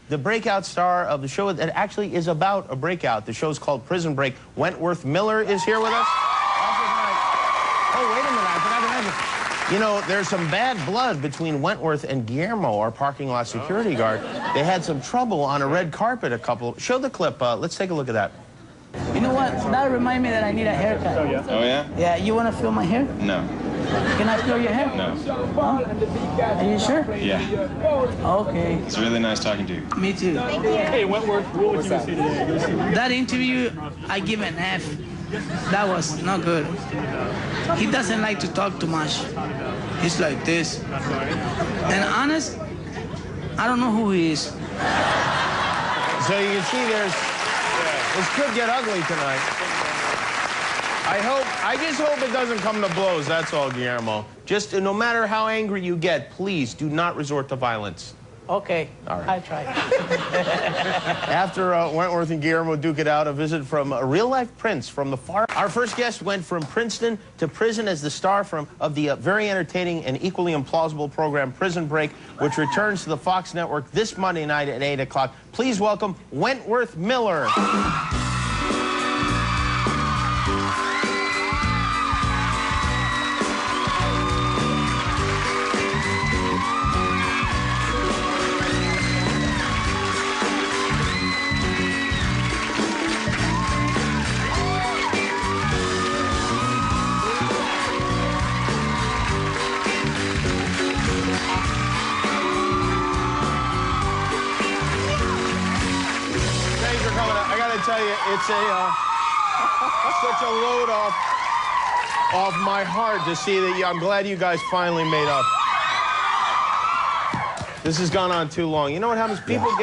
the breakout star of the show that actually is about a breakout. The show's called Prison Break. Wentworth Miller is here with us. Oh, wait a minute, I forgot to mention. You know, there's some bad blood between Wentworth and Guillermo, our parking lot security guard. They had some trouble on a red carpet Show the clip. Let's take a look at that. You know what? That reminds me that I need a haircut. Oh, yeah? Yeah, you want to feel my hair? No. Can I feel your hair? No. Huh? Are you sure? Yeah. Okay. It's really nice talking to you. Me too. Thank you. Hey, Wentworth, what would you say today? That interview, I give an F. That was not good. He doesn't like to talk too much. He's like this. And honest, I don't know who he is. So you can see this could get ugly tonight. I just hope it doesn't come to blows, that's all, Guillermo. Just no matter how angry you get, please do not resort to violence. Okay, all right. I try. After Wentworth and Guillermo duke it out, a visit from a real-life prince from the far... Our first guest went from Princeton to prison as the star of the very entertaining and equally implausible program Prison Break, which returns to the Fox network this Monday night at 8 o'clock. Please welcome Wentworth Miller. Tell you, it's such a load off my heart to see that. I'm glad you guys finally made up. This has gone on too long. You know what happens? People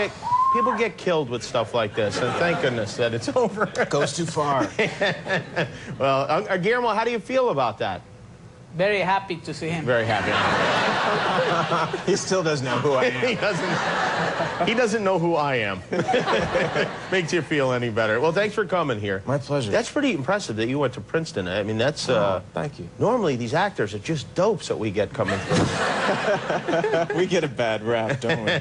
get killed with stuff like this, and thank goodness that it's over. It goes too far. Well, Guillermo, how do you feel about that? Very happy to see him. Very happy. He still doesn't know who I am. He doesn't know who I am. Makes you feel any better. Well, thanks for coming here. My pleasure. That's pretty impressive that you went to Princeton. I mean, that's... thank you. Normally, these actors are just dopes that we get coming through. We get a bad rap, don't we?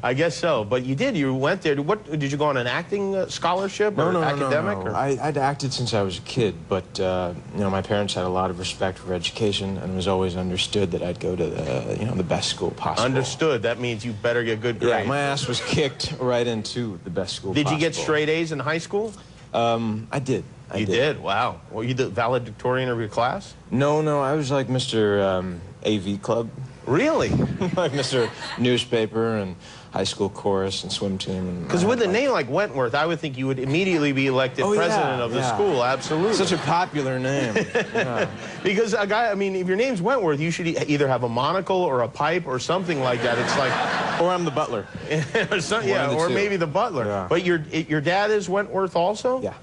I guess so. But you did. You went there. What, did you go on an acting scholarship or academic? No. I'd acted since I was a kid, but, you know, my parents had a lot of respect for education, and it was always understood that I'd go to the, you know, the best school possible. Understood. That means you better get good grades. Yeah, my ass was kicked right into the best school possible. Did you get straight A's in high school? I did. You did? Wow. Were you the valedictorian of your class? No, I was like Mr. AV Club. Really? Like Mr. Newspaper and high school chorus and swim team. Because with a name like Wentworth, I would think you would immediately be elected president of the school. Absolutely. Such a popular name. Yeah. Because a guy, I mean, if your name's Wentworth, you should either have a monocle or a pipe or something like that. It's like... Or I'm the butler. or maybe the butler. Yeah. But your dad is Wentworth also? Yeah.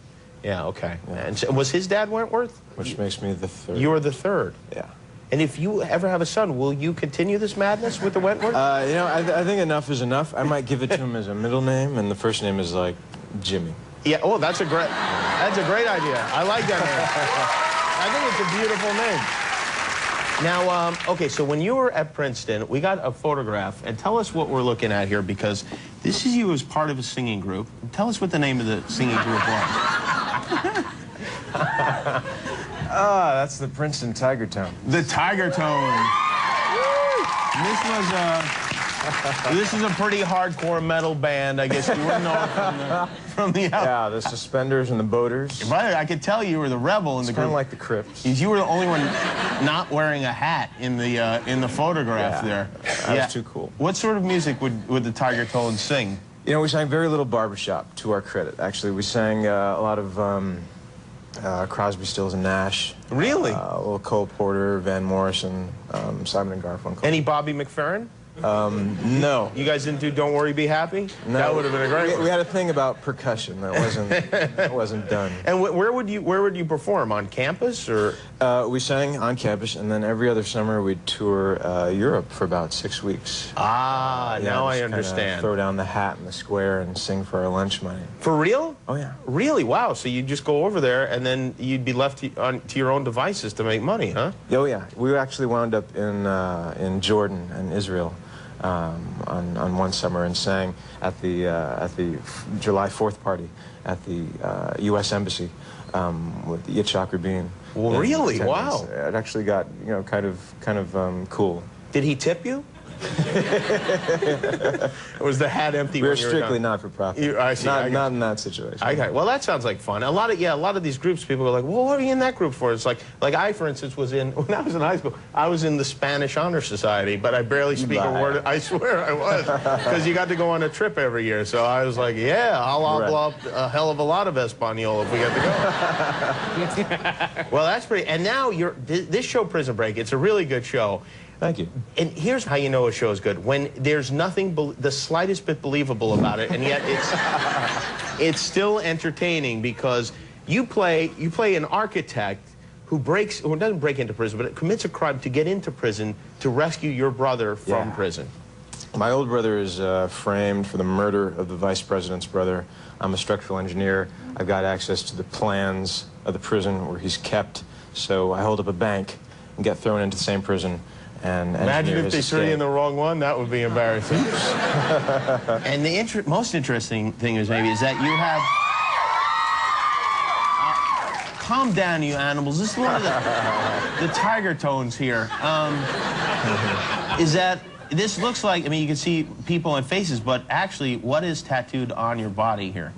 Yeah, okay. Yeah. And so, was his dad Wentworth? Which makes me the third. You are the third. Yeah. And if you ever have a son, will you continue this madness with the Wentworth? You know, I think enough is enough. I might give it to him as a middle name, and the first name is like Jimmy. Yeah. Oh, that's a great idea. I like that name. I think it's a beautiful name. Now, okay, so when you were at Princeton, we got a photograph, and tell us what we're looking at here, because this is you as part of a singing group. Tell us what the name of the singing group was. That's the Princeton Tiger Tone. The Tiger Tone. This is a pretty hardcore metal band, I guess you would know from the Yeah, the Suspenders and the Boaters. But I could tell you were the rebel in the group. Kind of like the Crips. You were the only one not wearing a hat in the photograph there. That was too cool. What sort of music would the Tiger Tone sing? You know, we sang very little barbershop, to our credit. Actually, we sang a lot of Crosby, Stills, and Nash. Really? A little Cole Porter, Van Morrison, Simon and Garfunkel. Any Bobby McFerrin? No. You guys didn't do Don't Worry, Be Happy? No. That would have been a great one. We had a thing about percussion that wasn't done. And where would you perform? On campus or? We sang on campus, and then every other summer we'd tour Europe for about 6 weeks. Ah, yeah, now I understand. Throw down the hat in the square and sing for our lunch money. For real? Oh yeah. Really? Wow. So you'd just go over there, and then you'd be left to your own devices to make money, huh? Oh yeah. We actually wound up in Jordan and Israel. on one summer and sang at the July 4th party at the U.S. Embassy with Yitzhak Rabin. Well, really? Wow. It actually got, you know, kind of cool. Did he tip you? Or was the hat empty? We're when you were strictly done? not for profit. I see. Not in that situation. Well, that sounds like fun. A lot of these groups, people are like, well, what are you in that group for? It's like I, for instance, was in, when I was in high school, I was in the Spanish Honor Society, but I barely speak a word. I swear I was, because you got to go on a trip every year. So I was like, yeah, I'll habla a hell of a lot of Espanol if we get to go. Well, that's pretty. And now this show, Prison Break, it's a really good show. Thank you. And here's how you know a show is good: when there's nothing the slightest bit believable about it, and yet it's still entertaining, because you play an architect who doesn't break into prison, but commits a crime to get into prison to rescue your brother from prison. My old brother is framed for the murder of the vice president's brother. I'm a structural engineer. I've got access to the plans of the prison where he's kept, so I hold up a bank and get thrown into the same prison. And imagine if they threw you in the wrong one. That would be embarrassing. And the most interesting thing is that you have... calm down, you animals. This is one of the tiger tones here. Is that this looks like... I mean, you can see people and faces, but actually, what is tattooed on your body here?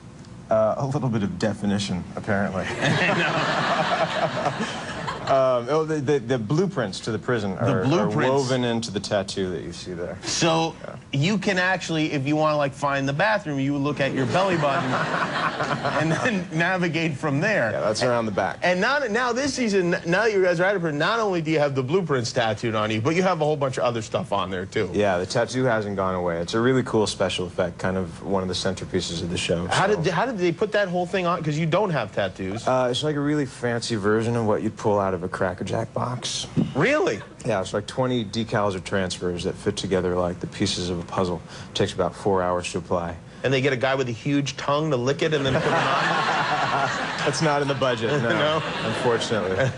A little bit of definition, apparently. The blueprints to the prison are woven into the tattoo that you see there. So you can actually, if you want to like find the bathroom, you look at your belly button and then navigate from there. Yeah, that's around the back. And now this season, now that you guys are out of prison, not only do you have the blueprints tattooed on you, but you have a whole bunch of other stuff on there too. Yeah, the tattoo hasn't gone away. It's a really cool special effect, kind of one of the centerpieces of the show. How did they put that whole thing on? Because you don't have tattoos. It's like a really fancy version of what you'd pull out of a Cracker Jack box. Really? Yeah, it's like 20 decals or transfers that fit together like the pieces of a puzzle. It takes about 4 hours to apply. And they get a guy with a huge tongue to lick it and then put it on? That's not in the budget, no. No? Unfortunately.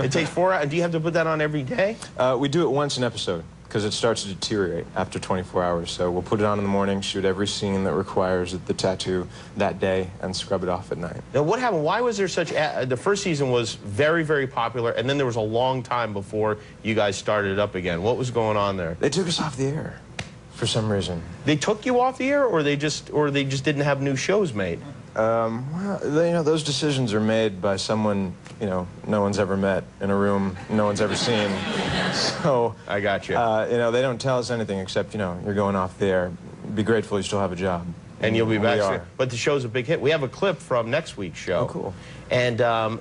It takes 4 hours. Do you have to put that on every day? We do it once an episode, because it starts to deteriorate after 24 hours. So we'll put it on in the morning, shoot every scene that requires the tattoo that day, and scrub it off at night. Now, what happened? Why was there such... the first season was very, very popular, and then there was a long time before you guys started it up again. What was going on there? They took us off the air for some reason. They took you off the air, or they just didn't have new shows made? Well, you know, those decisions are made by someone, you know, no one's ever met in a room no one's ever seen. So I got you. You know, they don't tell us anything except, you know, you're going off the air. Be grateful you still have a job. And you'll be back soon. But the show's a big hit. We have a clip from next week's show. Oh, cool. And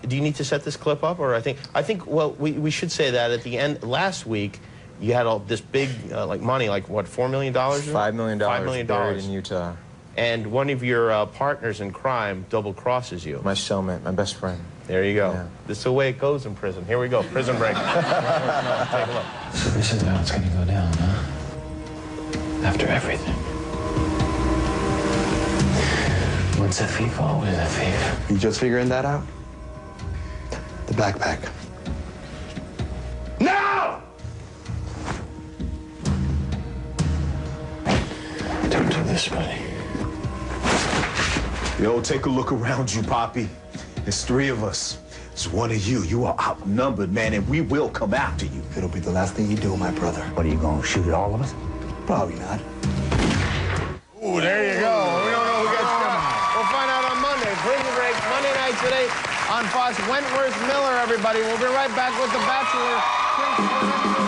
do you need to set this clip up, or I think well, we should say that at the end last week. You had all this big like money, like what, $4 million? $5 million. $5 million buried in Utah. And one of your partners in crime double crosses you. My cellmate, my best friend. There you go. Yeah. This is the way it goes in prison. Here we go. Prison Break. Take a look. So this is how it's gonna go down, huh? After everything. Once a thief, always a thief. You just figuring that out? The backpack. No! Don't do this, buddy. Yo, take a look around you, Poppy. There's 3 of us. It's one of you. You are outnumbered, man, and we will come after you. It'll be the last thing you do, my brother. What, are you gonna shoot at all of us? Probably not. Ooh, there you go. We don't know who gets killed. We'll find out on Monday. Prison Break, Monday night today on Fox. Wentworth Miller, everybody. We'll be right back with The Bachelor.